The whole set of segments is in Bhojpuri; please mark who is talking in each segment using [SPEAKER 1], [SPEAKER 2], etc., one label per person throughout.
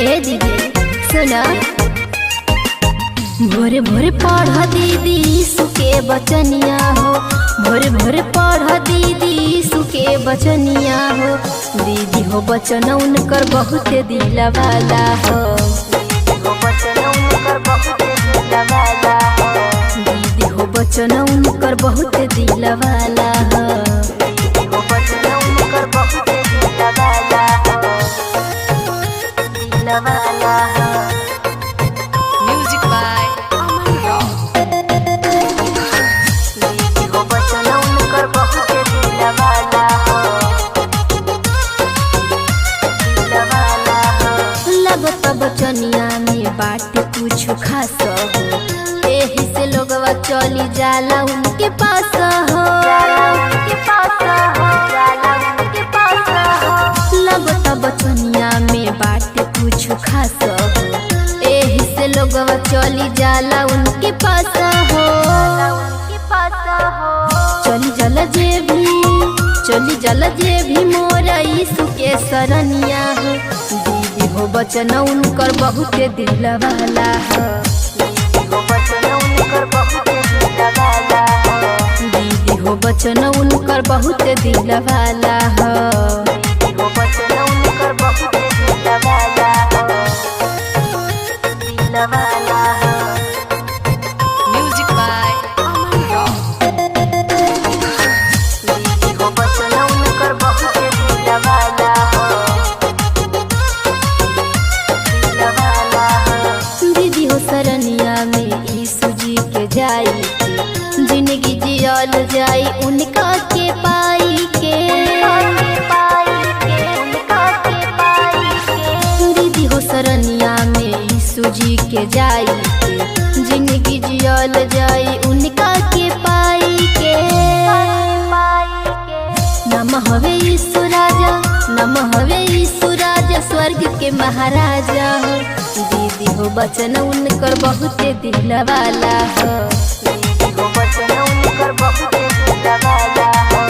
[SPEAKER 1] ए दीदी सुना, भोरे भोरे पढ़ दीदी सुके बचनिया हो, भोरे भोरे पढ़ दीदी सुके बचनिया हो। दीदी हो बचन उनकर बहुत दिल वाला हो, दीदी हो बचन उनकर बहुत दिल वाला हो, दीदी हो बचन उनकर बहुत दिल वाला हो, दीदी हो बचन उनकर बहुत दिल वाला हो, दिल वाला हो।
[SPEAKER 2] Music by Aman Rock.
[SPEAKER 1] दीदी हो बचन उनकर बहुत दिल वाला हो, दिल वाला हो। लगत बचनिया में बात कुछ खास हो, एही से लोगवा चली जाला उनके पास हो, जाला उनके पास हो, जाला उनके पास हो। लगत बचनिया में बात कुछ खास हो, एही से लोगवा चली जाला उनके पास हो, उनके पास हो। चली जाला जे भी मोरा यीशु के शरणिया हो। दीदी हो बचन उनकर बहुत दिल वाला हो, दीदी हो बचन उनकर बहुत दिल वाला हो, दीदी हो बचन उनकर बहुत दिल वाला हो, दीदी हो बचन उनकर बहुत दिल वाला हो, दिल वाला हो।
[SPEAKER 2] Music by Aman Rock.
[SPEAKER 1] दीदी हो बचन उनकर बहुत दिल वाला हो, दिल वाला हो। दीदी हो शरणिया में यीशु जी के जाई के, जिंदगी जियल जाई उनका के पाई के, दीदी हो शरणिया में यीशु जी के जाई के, जिंदगी जियल जाई उनका के पाई के। नम हवे यीशु राजा, नम हवे यीशु राजा, स्वर्ग के महाराजा हो। दीदी हो बचन उनकर बहुत दिल वाला हो, दीदी हो बचन उनकर बहुत दिल वाला हो,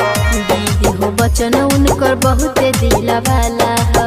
[SPEAKER 1] दीदी हो बचन उनकर बहुत दिल वाला हो।